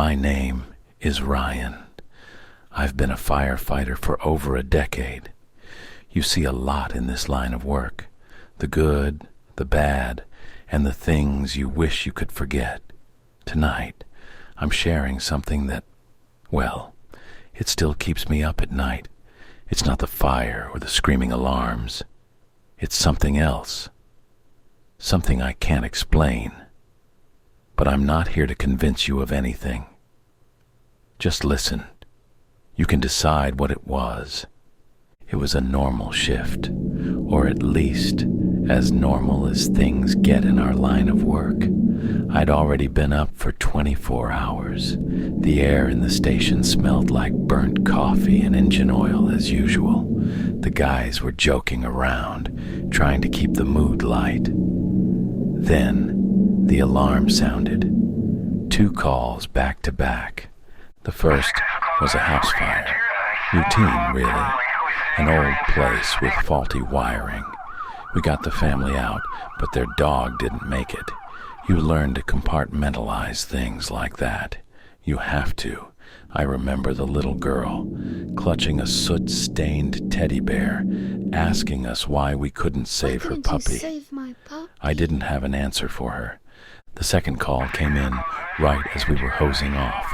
My name is Ryan. I've been a firefighter for over a decade. You see a lot in this line of work. The good, the bad, and the things you wish you could forget. Tonight, I'm sharing something that, well, it still keeps me up at night. It's not the fire or the screaming alarms. It's something else. Something I can't explain. But I'm not here to convince you of anything. Just listen. You can decide what it was. It was a normal shift, or at least as normal as things get in our line of work. I'd already been up for 24 hours. The air in the station smelled like burnt coffee and engine oil as usual. The guys were joking around, trying to keep the mood light. Then, the alarm sounded. 2 calls back to back. The first was a house fire. Routine, really. An old place with faulty wiring. We got the family out, but their dog didn't make it. You learn to compartmentalize things like that. You have to. I remember the little girl, clutching a soot-stained teddy bear, asking us why we couldn't save her puppy. Save my puppy? I didn't have an answer for her. The second call came in right as we were hosing off.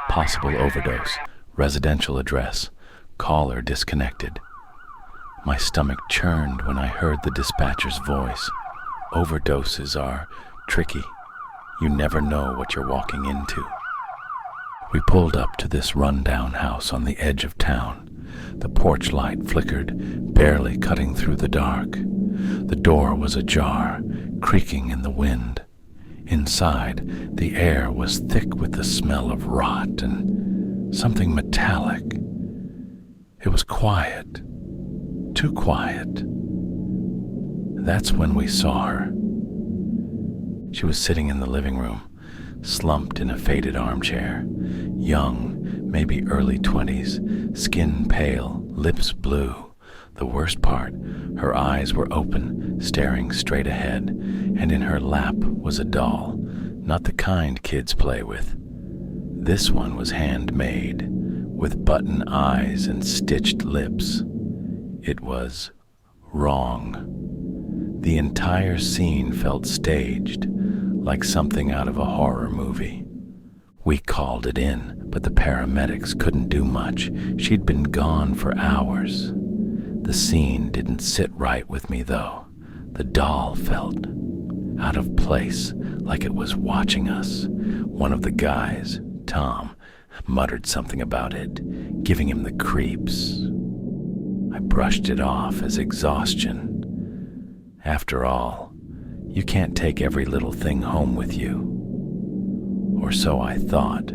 Possible overdose, residential address, caller disconnected. My stomach churned when I heard the dispatcher's voice. Overdoses are tricky. You never know what you're walking into. We pulled up to this rundown house on the edge of town. The porch light flickered, barely cutting through the dark. The door was ajar, creaking in the wind. Inside, the air was thick with the smell of rot and something metallic. It was quiet. Too quiet. That's when we saw her. She was sitting in the living room, slumped in a faded armchair. Young, maybe early 20s, skin pale, lips blue. The worst part, her eyes were open, staring straight ahead, and in her lap was a doll, not the kind kids play with. This one was handmade, with button eyes and stitched lips. It was wrong. The entire scene felt staged, like something out of a horror movie. We called it in, but the paramedics couldn't do much. She'd been gone for hours. The scene didn't sit right with me, though. The doll felt out of place, like it was watching us. One of the guys, Tom, muttered something about it, giving him the creeps. I brushed it off as exhaustion. After all, you can't take every little thing home with you. Or so I thought.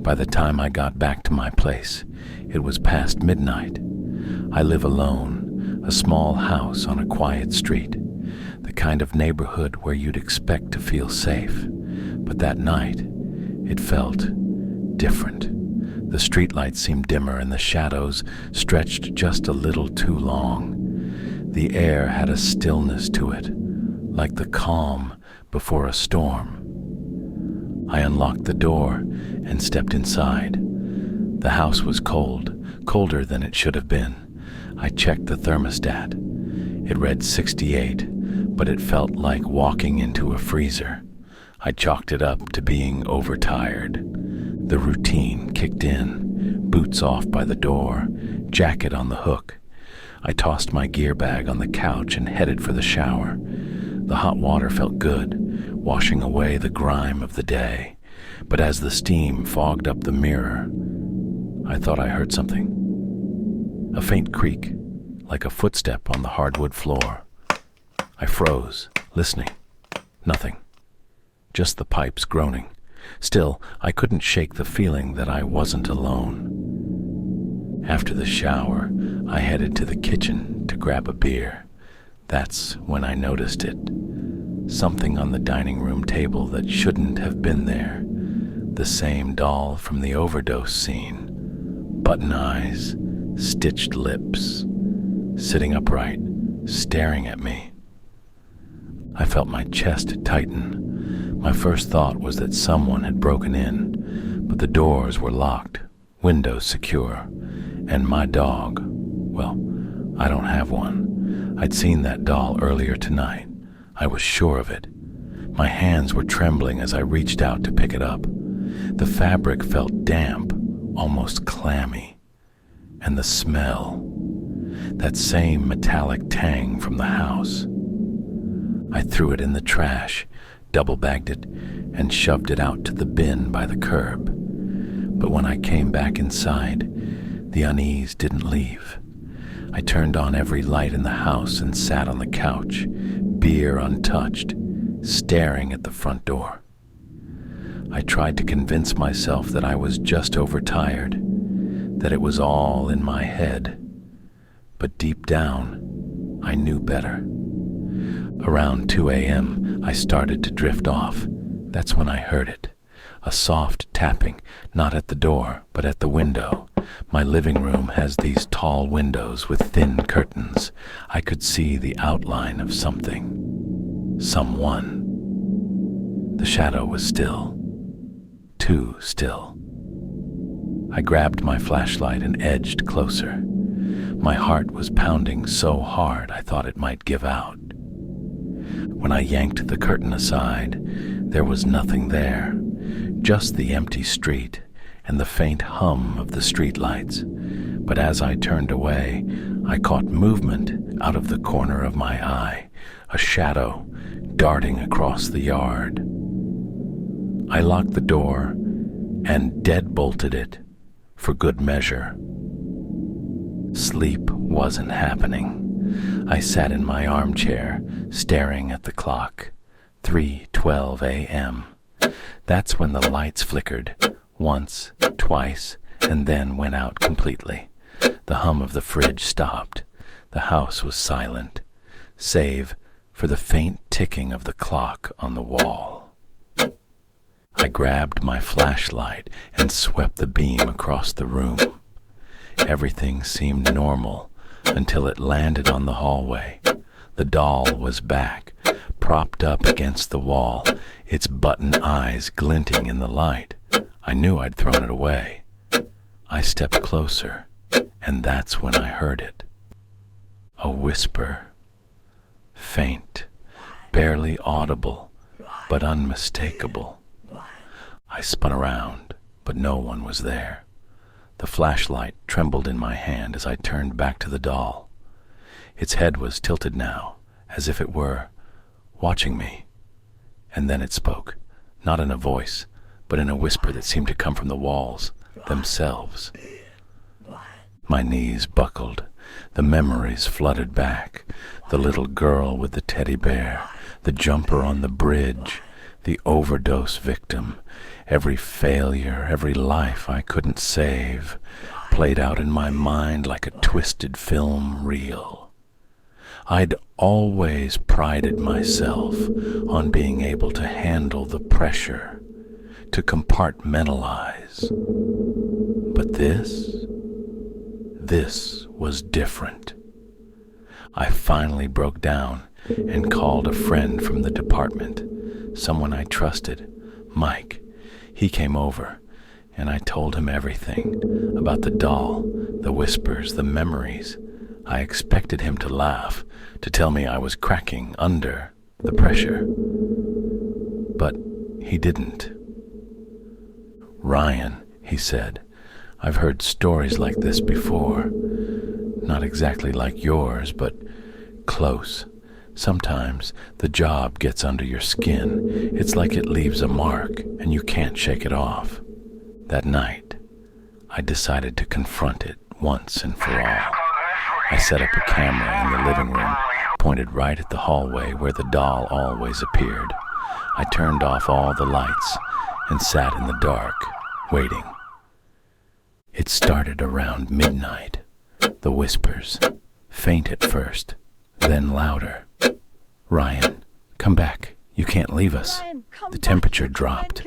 By the time I got back to my place, it was past midnight. I live alone, a small house on a quiet street, the kind of neighborhood where you'd expect to feel safe. But that night, it felt different. The streetlights seemed dimmer and the shadows stretched just a little too long. The air had a stillness to it, like the calm before a storm. I unlocked the door and stepped inside. The house was cold, colder than it should have been. I checked the thermostat. It read 68, but it felt like walking into a freezer. I chalked it up to being overtired. The routine kicked in, boots off by the door, jacket on the hook. I tossed my gear bag on the couch and headed for the shower. The hot water felt good, washing away the grime of the day. But as the steam fogged up the mirror, I thought I heard something. A faint creak, like a footstep on the hardwood floor. I froze, listening. Nothing. Just the pipes groaning. Still, I couldn't shake the feeling that I wasn't alone. After the shower, I headed to the kitchen to grab a beer. That's when I noticed it. Something on the dining room table that shouldn't have been there. The same doll from the overdose scene. Button eyes, stitched lips, sitting upright, staring at me. I felt my chest tighten. My first thought was that someone had broken in, but the doors were locked, windows secure, and my dog, well, I don't have one. I'd seen that doll earlier tonight. I was sure of it. My hands were trembling as I reached out to pick it up. The fabric felt damp, almost clammy. And the smell, that same metallic tang from the house. I threw it in the trash, double-bagged it, and shoved it out to the bin by the curb. But when I came back inside, the unease didn't leave. I turned on every light in the house and sat on the couch, beer untouched, staring at the front door. I tried to convince myself that I was just overtired, that it was all in my head. But deep down, I knew better. Around 2 a.m., I started to drift off. That's when I heard it. A soft tapping, not at the door, but at the window. My living room has these tall windows with thin curtains. I could see the outline of something. Someone. The shadow was still. Too still. I grabbed my flashlight and edged closer. My heart was pounding so hard I thought it might give out. When I yanked the curtain aside, there was nothing there, just the empty street and the faint hum of the streetlights. But as I turned away, I caught movement out of the corner of my eye, a shadow darting across the yard. I locked the door and deadbolted it for good measure. Sleep wasn't happening. I sat in my armchair, staring at the clock. 3:12 a.m. That's when the lights flickered, once, twice, and then went out completely. The hum of the fridge stopped. The house was silent, save for the faint ticking of the clock on the wall. I grabbed my flashlight and swept the beam across the room. Everything seemed normal until it landed on the hallway. The doll was back, propped up against the wall, its button eyes glinting in the light. I knew I'd thrown it away. I stepped closer, and that's when I heard it. A whisper, faint, barely audible, but unmistakable. I spun around, but no one was there. The flashlight trembled in my hand as I turned back to the doll. Its head was tilted now, as if it were watching me. And then it spoke, not in a voice, but in a whisper that seemed to come from the walls themselves. My knees buckled. The memories flooded back. The little girl with the teddy bear, the jumper on the bridge, the overdose victim. Every failure, every life I couldn't save, played out in my mind like a twisted film reel. I'd always prided myself on being able to handle the pressure, to compartmentalize. But this was different. I finally broke down and called a friend from the department, someone I trusted, Mike. He came over, and I told him everything about the doll, the whispers, the memories. I expected him to laugh, to tell me I was cracking under the pressure. But he didn't. "Ryan," he said, "I've heard stories like this before. Not exactly like yours, but close. Sometimes the job gets under your skin. It's like it leaves a mark, and you can't shake it off." That night, I decided to confront it once and for all. I set up a camera in the living room, pointed right at the hallway where the doll always appeared. I turned off all the lights and sat in the dark, waiting. It started around midnight. The whispers, faint at first, then louder. "Ryan, come back. You can't leave us." The temperature dropped,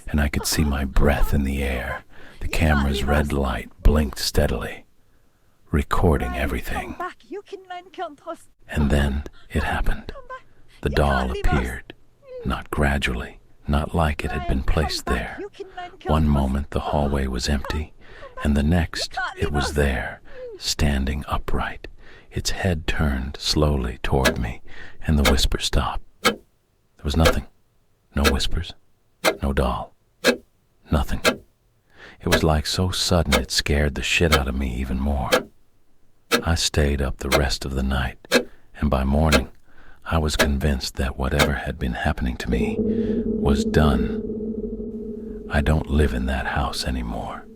and I could see my breath in the air. The camera's red light blinked steadily, recording everything. And then it happened. The doll appeared, not gradually, not like it had been placed there. One moment the hallway was empty, and the next it was there, standing upright, its head turned slowly toward me, and the whisper stopped. There was nothing. No whispers. No doll. Nothing. It was like so sudden it scared the shit out of me even more. I stayed up the rest of the night, and by morning I was convinced that whatever had been happening to me was done. I don't live in that house anymore.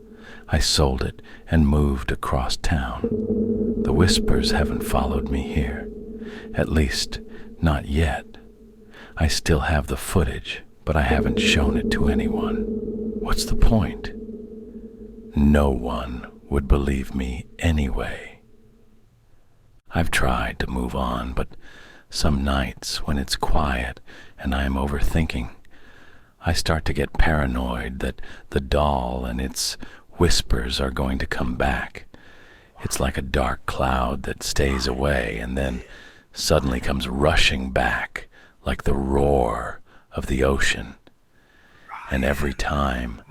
I sold it and moved across town. The whispers haven't followed me here. At least, not yet. I still have the footage, but I haven't shown it to anyone. What's the point? No one would believe me anyway. I've tried to move on, but some nights when it's quiet and I am overthinking, I start to get paranoid that the doll and its whispers are going to come back. It's like a dark cloud that stays away and then suddenly comes rushing back like the roar of the ocean. And every time,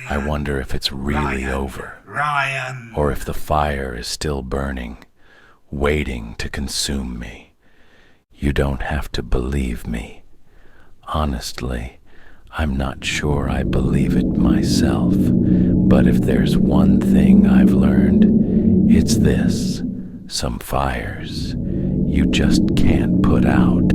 I wonder if it's really over, or if the fire is still burning, waiting to consume me. You don't have to believe me. Honestly, I'm not sure I believe it myself, but if there's one thing I've learned, it's this: some fires you just can't put out.